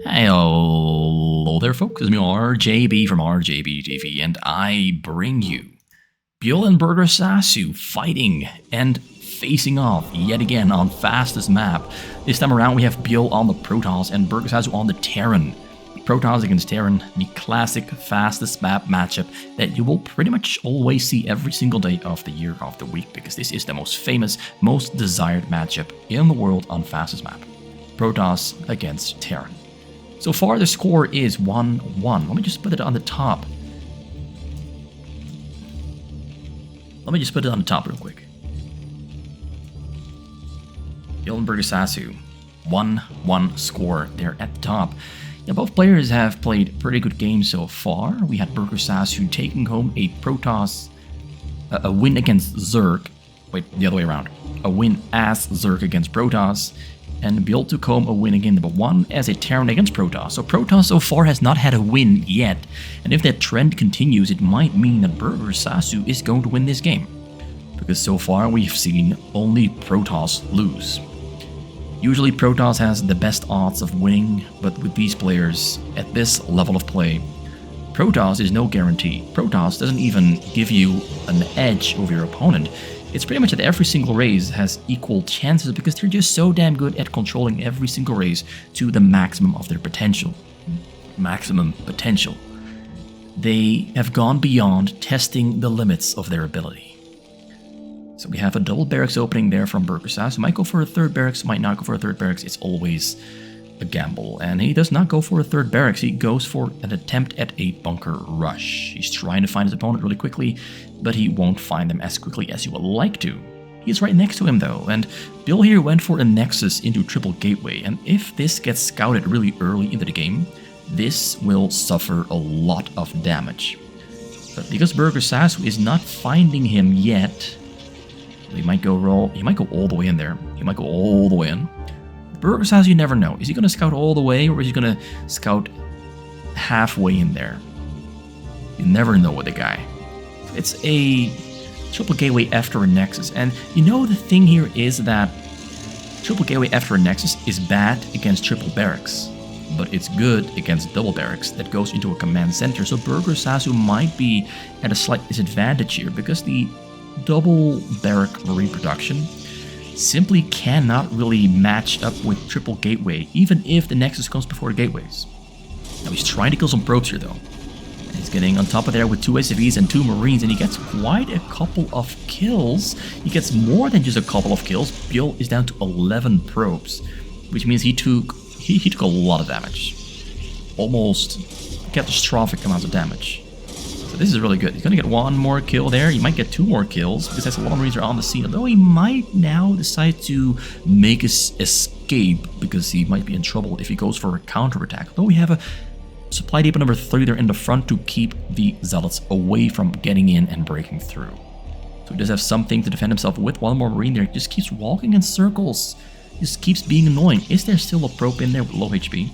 Hello there, folks. It's me, RJB from RJB TV, and I bring you Byul and Burgersasu fighting and facing off yet again on fastest map. This time around, we have Byul on the Protoss and Burgersasu on the Terran. Protoss against Terran, the classic fastest map matchup that you will pretty much always see every single day of the year, of the week, because this is the most famous, most desired matchup in the world on fastest map. Protoss against Terran. So far, the score is 1-1. Let me just put it on the top. Let me just put it on the top real quick. Byul and Burgersasu, 1-1 score there at the top. Yeah, both players have played pretty good games so far. We had Burgersasu taking home a Protoss, a win against Zerg. Wait, the other way around. A win as Zerg against Protoss. And Byul took home a win again, but one as a Terran against Protoss. So Protoss so far has not had a win yet. And if that trend continues, it might mean that Burgersasu is going to win this game. Because so far we've seen only Protoss lose. Usually Protoss has the best odds of winning, but with these players at this level of play, Protoss is no guarantee. Protoss doesn't even give you an edge over your opponent. It's pretty much that every single race has equal chances because they're just so damn good at controlling every single race to the maximum of their potential. Maximum potential. They have gone beyond testing the limits of their ability. So we have a double barracks opening there from Burgersasu. Might go for a third barracks, might not go for a third barracks. It's always a gamble. And he does not go for a third barracks. He goes for an attempt at a bunker rush. He's trying to find his opponent really quickly, but he won't find them as quickly as he would like to. He's right next to him though, and Byul here went for a nexus into triple gateway, and if this gets scouted really early into the game, this will suffer a lot of damage. But because Burgersasu is not finding him yet, he might go all the way in there. He might go all the way in. Burgersasu, you never know. Is he going to scout all the way, or is he going to scout halfway in there? You never know with the guy. It's a triple gateway after a nexus, and you know the thing here is that triple gateway after a nexus is bad against triple barracks, but it's good against double barracks that goes into a command center. So Burgersasu might be at a slight disadvantage here because the double barrack marine production simply cannot really match up with triple gateway, even if the nexus comes before the gateways. Now he's trying to kill some probes here though. He's getting on top of there with 2 SCVs and 2 Marines, and he gets quite a couple of kills. He gets more than just a couple of kills. Byul is down to 11 probes, which means he took a lot of damage. Almost catastrophic amounts of damage. So this is really good. He's going to get 1 more kill there. He might get 2 more kills, because that's a lot of Marines are on the scene. Although he might now decide to make his escape, because he might be in trouble if he goes for a counterattack. Although we have a supply depot number 3 there in the front to keep the Zealots away from getting in and breaking through. So he does have something to defend himself with. 1 more Marine there. He just keeps walking in circles. Just keeps being annoying. Is there still a probe in there with low HP?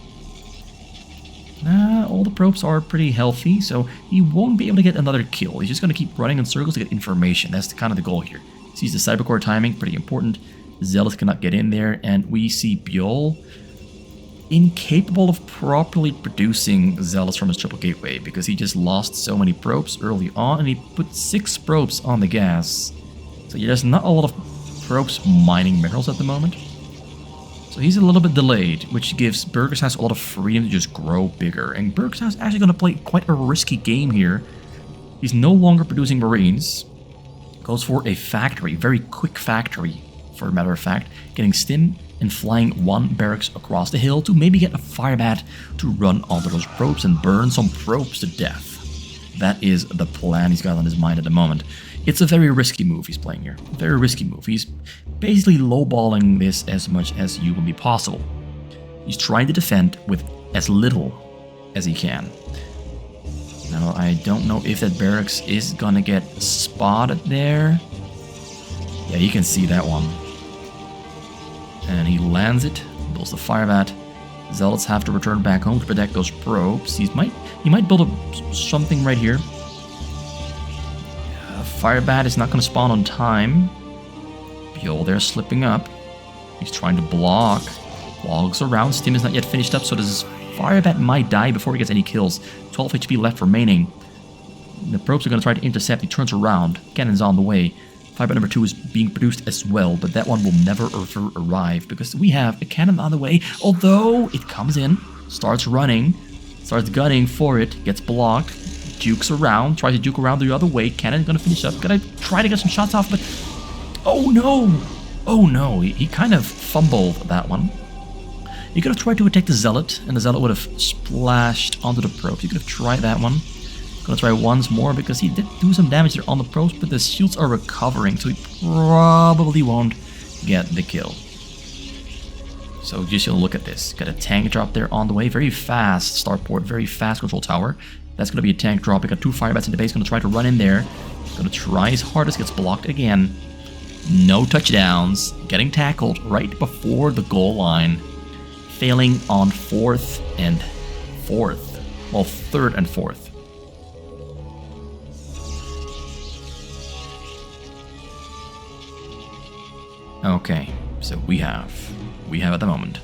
Nah, all the probes are pretty healthy, so he won't be able to get another kill. He's just going to keep running in circles to get information. That's kind of the goal here. Sees the cybercore timing, pretty important. Zealots cannot get in there, and we see Byul incapable of properly producing Zealots from his triple gateway because he just lost so many probes early on, and he put 6 probes on the gas. So there's not a lot of probes mining minerals at the moment. So he's a little bit delayed, which gives Burgersasu a lot of freedom to just grow bigger. And Burgersasu is actually going to play quite a risky game here. He's no longer producing Marines. Goes for a factory, very quick factory, for a matter of fact, getting stim and flying 1 barracks across the hill to maybe get a firebat to run onto those probes and burn some probes to death. That is the plan he's got on his mind at the moment. It's a very risky move he's playing here. Very risky move. He's basically lowballing this as much as humanly possible. He's trying to defend with as little as he can. Now, I don't know if that barracks is gonna get spotted there. Yeah, you can see that one. And he lands it, builds the firebat. Zealots have to return back home to protect those probes. He might build something right here. Firebat is not going to spawn on time. Byul there slipping up. He's trying to block Walks around. Stim is not yet finished up, so this Firebat might die before he gets any kills. 12 HP left remaining. The probes are going to try to intercept. He turns around. Cannon's on the way. Firebat number 2 is being produced as well, but that one will never ever arrive because we have a cannon on the way. Although it comes in, starts running, starts gunning for it, gets blocked, jukes around, tries to juke around the other way. Cannon's going to finish up. Gonna try to get some shots off, but oh no! Oh no, he kind of fumbled that one. He could have tried to attack the Zealot, and the Zealot would have splashed onto the probes. He could have tried that one. Gonna try once more because he did do some damage there on the probes, but the shields are recovering, so he probably won't get the kill. So just look at this. Got a tank drop there on the way. Very fast starport, very fast control tower. That's gonna be a tank drop. We got 2 Firebats in the base. Gonna try to run in there. Gonna try his hardest. Gets blocked again. No touchdowns. Getting tackled right before the goal line. Failing on 4th and 4th. Well, 3rd and 4th. Okay, so we have at the moment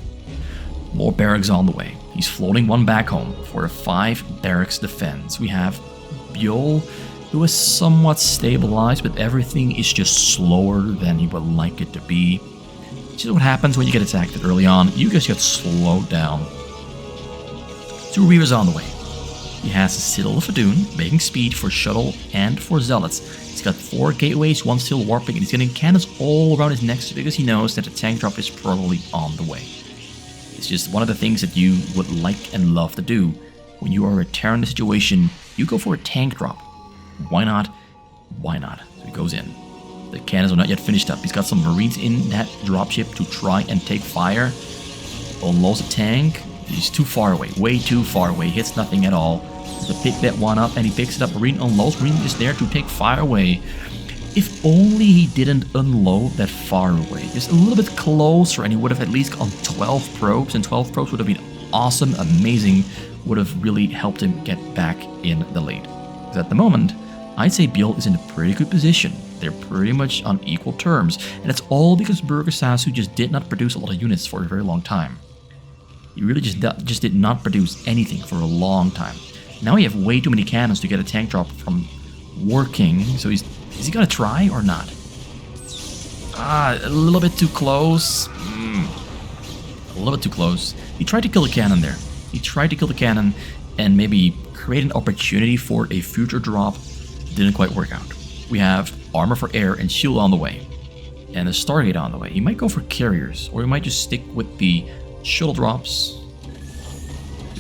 more barracks on the way. He's floating one back home for a 5 barracks defense. We have Byul, who is somewhat stabilized, but everything is just slower than he would like it to be. This is what happens when you get attacked early on. You just get slowed down. 2 Reavers on the way. He has a Citadel of Fadoon, making speed for Shuttle and for Zealots. He's got 4 gateways, 1 still warping, and he's getting cannons all around his neck because he knows that the tank drop is probably on the way. It's just one of the things that you would like and love to do. When you are a Terran situation, you go for a tank drop. Why not? Why not? So he goes in. The cannons are not yet finished up. He's got some Marines in that dropship to try and take fire. Unloads a tank. He's too far away. Way too far away. Hits nothing at all. To pick that one up, and he picks it up. Marine unloads. Marine is there to take fire away. If only he didn't unload that far away. Just a little bit closer, and he would have at least gone 12 probes, and 12 probes would have been awesome, amazing. Would have really helped him get back in the lead. Because at the moment, I'd say Byul is in a pretty good position. They're pretty much on equal terms, and it's all because Burgersasu just did not produce a lot of units for a very long time. He really just did not produce anything for a long time. Now we have way too many cannons to get a tank drop from working, so is he gonna try or not? A little bit too close. A little bit too close. He tried to kill the cannon there. He tried to kill the cannon and maybe create an opportunity for a future drop. Didn't quite work out. We have armor for air and shield on the way, and a Stargate on the way. He might go for carriers, or he might just stick with the shuttle drops.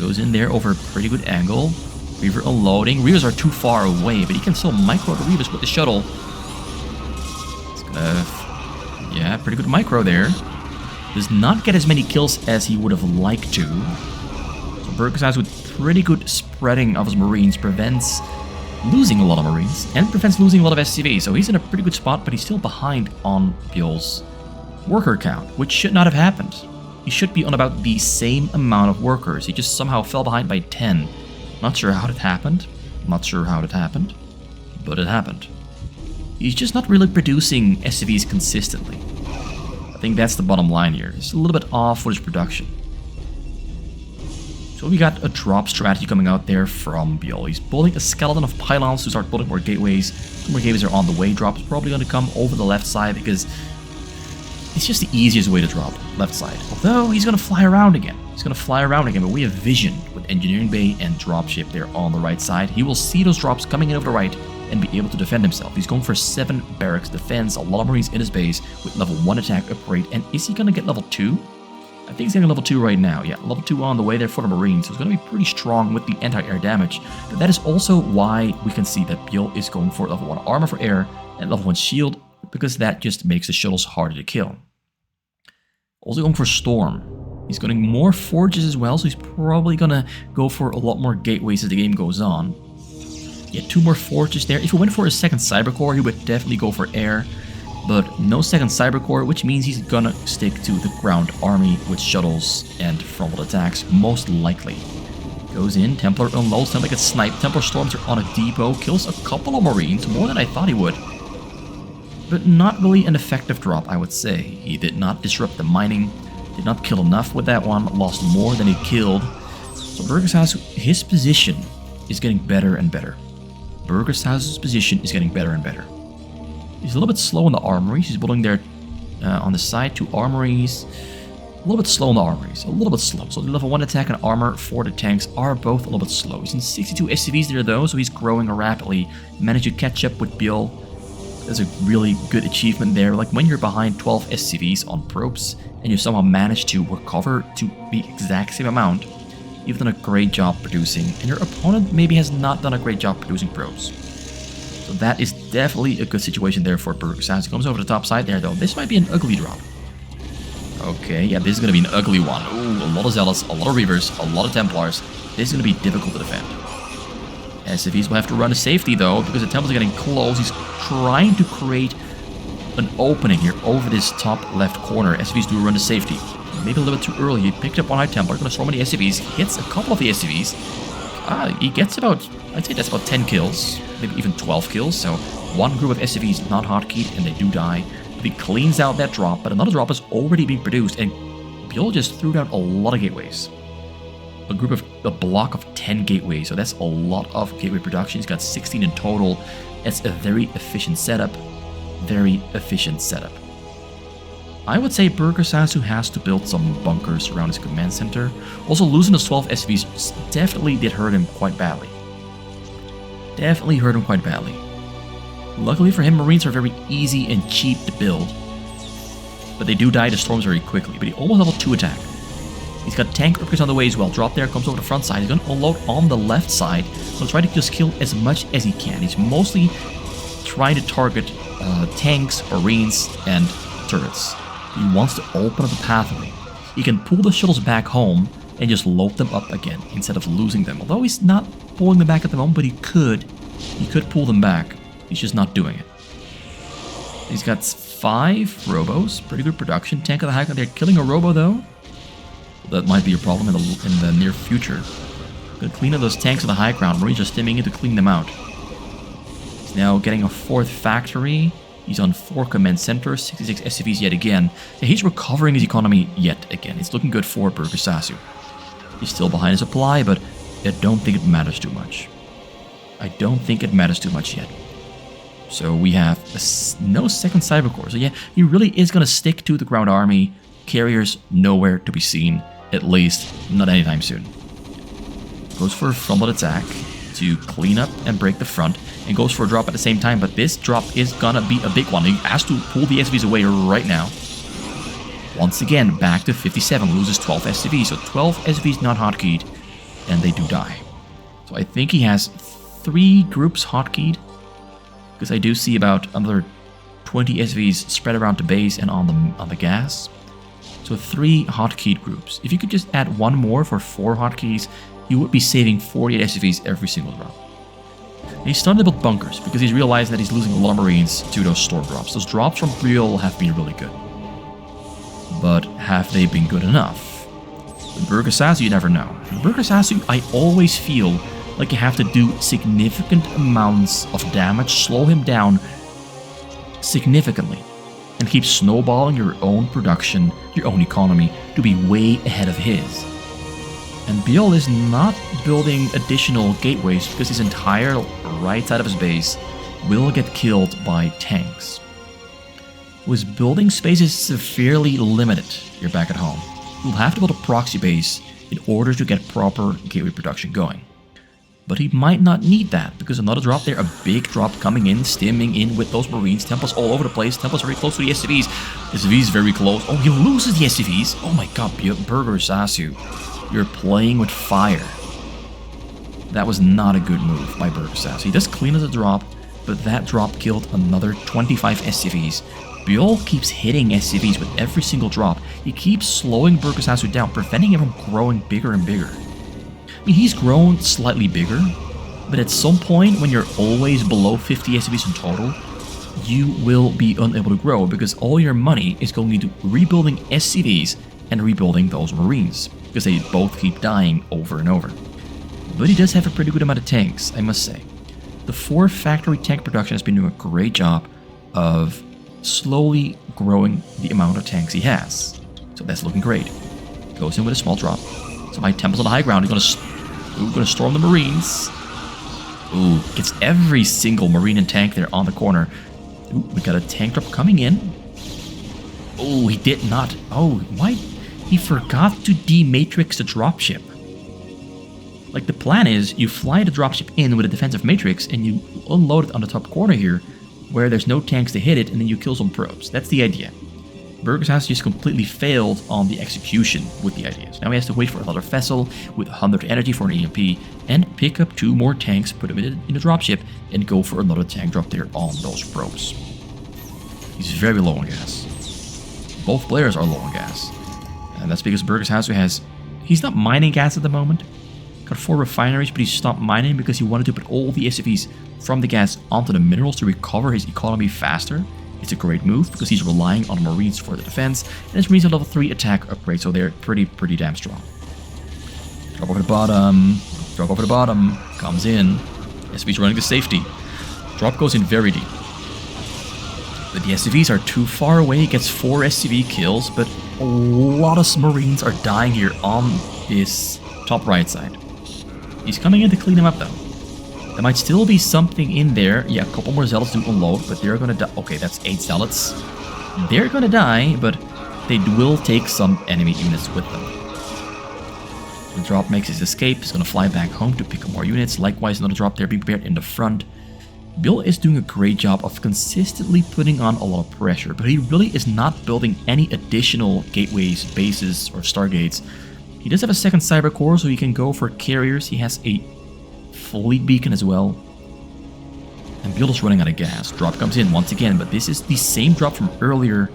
Goes in there over a pretty good angle. Reaver unloading. Reavers are too far away, but he can still micro the Reavers with the shuttle. It's gonna... yeah, pretty good micro there. Does not get as many kills as he would have liked to. So Burgersasu with pretty good spreading of his Marines prevents losing a lot of Marines and prevents losing a lot of SCV. So he's in a pretty good spot, but he's still behind on Byul's worker count, which should not have happened. He should be on about the same amount of workers. He just somehow fell behind by 10. Not sure how it happened. Not sure how it happened. But it happened. He's just not really producing SCVs consistently. I think that's the bottom line here. He's a little bit off with his production. So we got a drop strategy coming out there from Byul. He's building a skeleton of pylons to start building more gateways. 2 more gateways are on the way. Drop is probably going to come over the left side because it's just the easiest way to drop, left side. Although he's going to fly around again. He's going to fly around again, but we have vision with Engineering Bay and Dropship there on the right side. He will see those drops coming in over the right and be able to defend himself. He's going for 7 barracks defense, a lot of Marines in his base with level 1 attack upgrade. And is he going to get level 2? I think he's getting level 2 right now. Yeah, level 2 on the way there for the Marines. So it's going to be pretty strong with the anti-air damage. But that is also why we can see that Byul is going for level 1 armor for air and level 1 shield, because that just makes the shuttles harder to kill. Also going for Storm. He's getting more forges as well, so he's probably gonna go for a lot more gateways as the game goes on. Yeah, 2 more forges there. If he went for a second cyber core, he would definitely go for air. But no second cyber core, which means he's gonna stick to the ground army with shuttles and frontal attacks, most likely. Goes in, Templar unloads, Templar gets sniped, Templar storms are on a depot, kills a couple of Marines, more than I thought he would. But not really an effective drop, I would say. He did not disrupt the mining. Did not kill enough with that one, lost more than he killed. So Burgersasu, his position is getting better and better. Burgersasu's position is getting better and better. He's a little bit slow in the armories. He's building there on the side 2 armories. A little bit slow in the armories, a little bit slow. So the level 1 attack and armor for the tanks are both a little bit slow. He's in 62 SCVs there though, so he's growing rapidly. Managed to catch up with Byul. That's a really good achievement there. Like when you're behind 12 SCVs on probes and you somehow manage to recover to the exact same amount, you've done a great job producing, and your opponent maybe has not done a great job producing probes. So that is definitely a good situation there for Burgersasu. Comes over the top side there though. This might be an ugly drop. Okay, yeah, this is going to be an ugly one. Ooh, a lot of Zealots, a lot of Reavers, a lot of Templars. This is going to be difficult to defend. SCVs will have to run to safety though, because the Templars are getting close. He's trying to create an opening here over this top left corner. SCVs do run to safety. Maybe a little bit too early. He picked up one high Templar, going to storm the SCVs, hits a couple of the SCVs. He gets about, I'd say that's about 10 kills, maybe even 12 kills. So one group of SCVs not hotkeyed and they do die. He cleans out that drop, but another drop is already being produced, and Byul just threw down a lot of gateways. A block of 10 gateways, so that's a lot of gateway production. He's got 16 in total. That's a very efficient setup. Very efficient setup. I would say Burgersasu has to build some bunkers around his command center. Also, losing those 12 SCVs definitely did hurt him quite badly. Definitely hurt him quite badly. Luckily for him, Marines are very easy and cheap to build. But they do die to storms very quickly. But he almost level 2 attack. He's got tank upgrades on the way as well. Drop there, comes over the front side. He's going to unload on the left side. He'll try to just kill as much as he can. He's mostly trying to target tanks, Marines, and turrets. He wants to open up a pathway. He can pull the shuttles back home and just load them up again instead of losing them. Although he's not pulling them back at the moment, but he could. He could pull them back. He's just not doing it. He's got 5 robos. Pretty good production. Tank of the high ground. They're killing a robo though. That might be a problem in the near future. Gonna clean up those tanks of the high ground. Marines are stimming in to clean them out. He's now getting a 4th factory. He's on 4 command centers, 66 SCVs yet again. And he's recovering his economy yet again. It's looking good for Burgersasu. He's still behind in supply, but I don't think it matters too much. I don't think it matters too much yet. So we have no second cyber core. So yeah, he really is going to stick to the ground army. Carriers nowhere to be seen, at least not anytime soon. Goes for a frontal attack to clean up and break the front, and goes for a drop at the same time, but this drop is gonna be a big one. He has to pull the SCVs away right now. Once again, back to 57, loses 12 SCVs, so 12 SCVs not hotkeyed, and they do die. So I think he has 3 groups hotkeyed, because I do see about another 20 SCVs spread around the base and on the gas. So 3 hotkeyed groups. If you could just add 1 more for 4 hotkeys, you would be saving 48 SCVs every single drop. And he's starting to build bunkers because he's realizing that he's losing a lot of Marines to those storm drops. Those drops from Byul have been really good. But have they been good enough? With Burgersasu, you never know. With Burgersasu, I always feel like you have to do significant amounts of damage, slow him down significantly, and keep snowballing your own production, your own economy, to be way ahead of his. And Byul is not building additional gateways because his entire right side of his base will get killed by tanks. His building space is severely limited here back at home. He'll have to build a proxy base in order to get proper gateway production going. But he might not need that, because another drop there, a big drop coming in, stimming in with those Marines. Templars all over the place. Templars very close to the SCVs. SCVs very close. Oh, he loses the SCVs. Oh my god, Burgersasu. You're playing with fire. That was not a good move by Burgersasu. He does clean as a drop, but that drop killed another 25 SCVs. Byul keeps hitting SCVs with every single drop. He keeps slowing Burgersasu down, preventing him from growing bigger and bigger. I mean, he's grown slightly bigger, but at some point when you're always below 50 SCVs in total, you will be unable to grow because all your money is going into rebuilding SCVs and rebuilding those Marines, because they both keep dying over and over. But he does have a pretty good amount of tanks, I must say. The 4 factory tank production has been doing a great job of slowly growing the amount of tanks he has. So So that's looking great. Goes in with a small drop. Some high tempos on the high ground. He's gonna storm the Marines. Ooh, gets every single Marine and tank there on the corner. Ooh, we got a tank drop coming in. Oh, he did not. Oh, why? He forgot to dematrix the dropship. Like, the plan is, you fly the dropship in with a defensive matrix and you unload it on the top corner here, where there's no tanks to hit it, and then you kill some probes. That's the idea. Burgersasu just completely failed on the execution with the ideas. Now he has to wait for another vessel with 100 energy for an EMP and pick up 2 more tanks, put them in the dropship, and go for another tank drop there on those probes. He's very low on gas. Both players are low on gas. And that's because Burgersasu he's not mining gas at the moment. Got 4 refineries, but he stopped mining because he wanted to put all the SCVs from the gas onto the minerals to recover his economy faster. It's a great move because he's relying on Marines for the defense, and his Marines are level 3 attack upgrade, so they're pretty damn strong. Drop over the bottom. Drop over the bottom. Comes in. SCV's running to safety. Drop goes in very deep. But the SCVs are too far away. He gets 4 SCV kills, but a lot of Marines are dying here on his top right side. He's coming in to clean them up, though. There might still be something in there. Yeah, a couple more zealots to unload, but they're gonna die. Okay, that's 8 zealots. They're gonna die, but they will take some enemy units with them. The drop makes his escape. He's gonna fly back home to pick up more units. Likewise, another drop there being prepared in the front. Byul is doing a great job of consistently putting on a lot of pressure, but he really is not building any additional gateways, bases, or stargates. He does have a second cyber core, so he can go for carriers. He has a fleet beacon as well. And Byul is running out of gas. Drop comes in once again, but this is the same drop from earlier.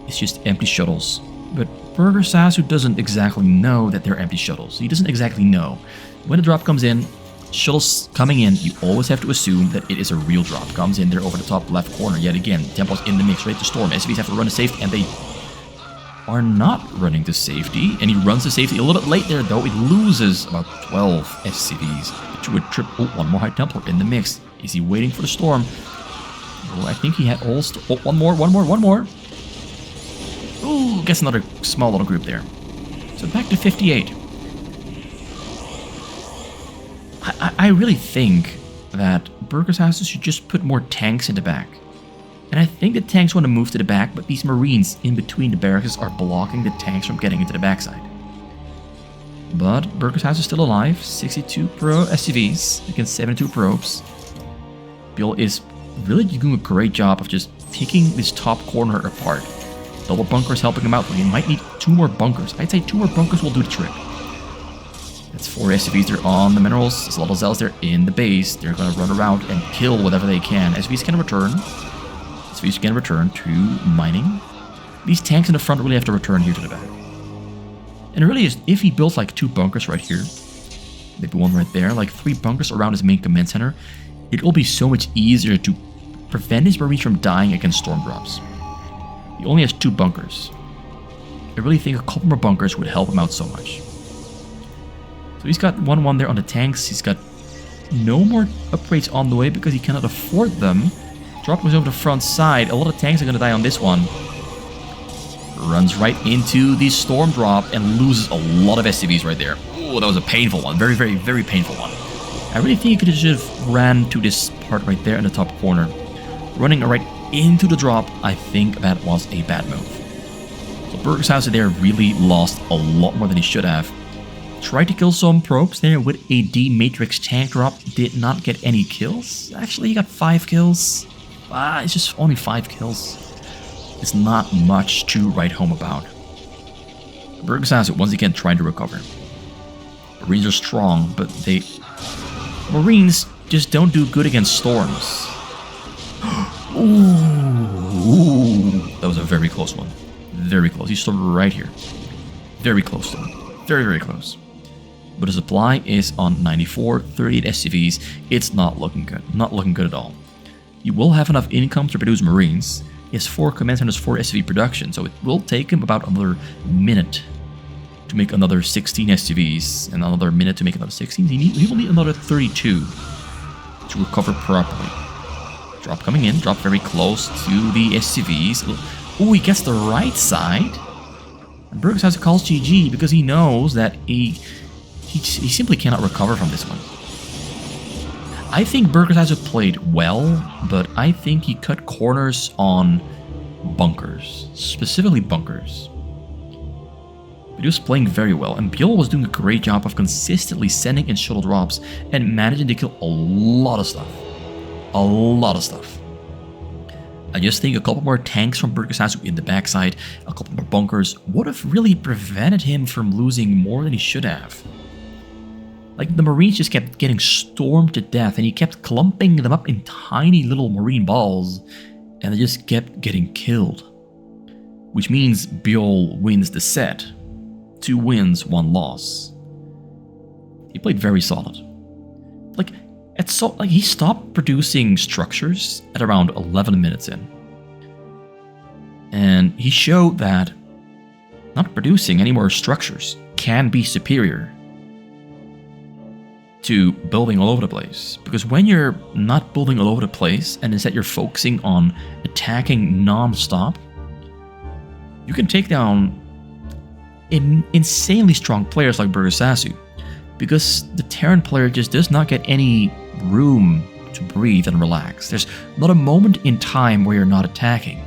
It's just empty shuttles. But Burgersasu doesn't exactly know that they're empty shuttles. He doesn't exactly know. When a drop comes in, shuttles coming in, you always have to assume that it is a real drop. Comes in there over the top left corner yet again. Tempo's in the mix, ready to storm. SCVs have to run to safety, and they are not running to safety. And he runs to safety a little bit late there, though. He loses about 12 SCVs to a trip. Oh, one more High Templar in the mix. Is he waiting for the storm? Well, I think he had all... one more. Ooh, gets another small little group there. So back to 58. I really think that Burgersasu should just put more tanks in the back. And I think the tanks want to move to the back, but these Marines in between the barracks are blocking the tanks from getting into the backside. But Burgersasu is still alive. 62 pro SCVs against 72 probes. Byul is really doing a great job of just taking this top corner apart. Double bunkers helping him out, but he might need 2 more bunkers. I'd say 2 more bunkers will do the trick. That's 4 SCVs there on the minerals. There's a lot of zealots there in the base. They're going to run around and kill whatever they can. SCVs can return. SCVs can return to mining. These tanks in the front really have to return here to the back. And it really is, if he builds like 2 bunkers right here, maybe 1 right there, like 3 bunkers around his main command center, it will be so much easier to prevent his Marines from dying against storm drops. He only has 2 bunkers. I really think a couple more bunkers would help him out so much. So he's got 1-1 there on the tanks. He's got no more upgrades on the way because he cannot afford them. Drop goes over the front side. A lot of tanks are going to die on this one. Runs right into the storm drop and loses a lot of SCVs right there. Oh, that was a painful one. Very, very, very painful one. I really think he could have just ran to this part right there in the top corner. Running right into the drop, I think that was a bad move. So Burgersasu there really lost a lot more than he should have. Tried to kill some probes there with a D-Matrix tank drop. Did not get any kills. Actually, he got 5 kills. It's just only 5 kills. It's not much to write home about. Burgersasu once again trying to recover. Marines are strong, but Marines just don't do good against storms. Ooh, that was a very close one. Very close. He stormed right here. Very close to him. Very, very close. But the supply is on 94, 38 SCVs. It's not looking good. Not looking good at all. You will have enough income to produce Marines. He has 4 command centers, 4 SCV production, so it will take him about another minute to make another 16 SCVs, and another minute to make another 16. He will need another 32 to recover properly. Drop coming in, drop very close to the SCVs. Oh, he gets the right side. And Burgersasu calls GG because he knows that he simply cannot recover from this one. I think Burgersasu played well, but I think he cut corners on bunkers, specifically bunkers. But he was playing very well, and Byul was doing a great job of consistently sending in shuttle drops and managing to kill a lot of stuff. A lot of stuff. I just think a couple more tanks from Burgersasu in the backside, a couple more bunkers, would have really prevented him from losing more than he should have. Like, the Marines just kept getting stormed to death, and he kept clumping them up in tiny little Marine balls, and they just kept getting killed. Which means Byul wins the set. 2 wins, 1 loss. He played very solid. Like, he stopped producing structures at around 11 minutes in. And he showed that not producing any more structures can be superior to building all over the place. Because when you're not building all over the place and instead you're focusing on attacking non-stop, you can take down insanely strong players like Burgersasu, because the Terran player just does not get any room to breathe and relax. There's not a moment in time where you're not attacking.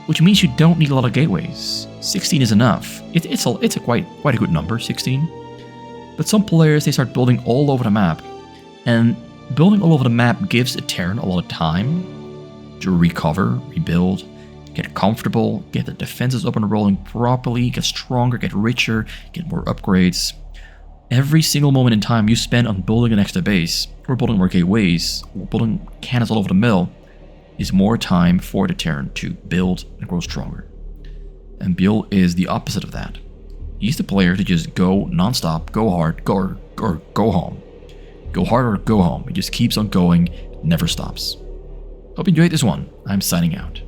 Which means you don't need a lot of gateways. 16 is enough. It's a quite a good number, 16. But some players, they start building all over the map. And building all over the map gives a Terran a lot of time to recover, rebuild, get comfortable, get the defenses up and rolling properly, get stronger, get richer, get more upgrades. Every single moment in time you spend on building an extra base, or building more gateways, or building cannons all over the mill, is more time for the Terran to build and grow stronger. And Byul is the opposite of that. He's the player to just go non-stop, go hard, go home. Go hard or go home. He just keeps on going, never stops. Hope you enjoyed this one. I'm signing out.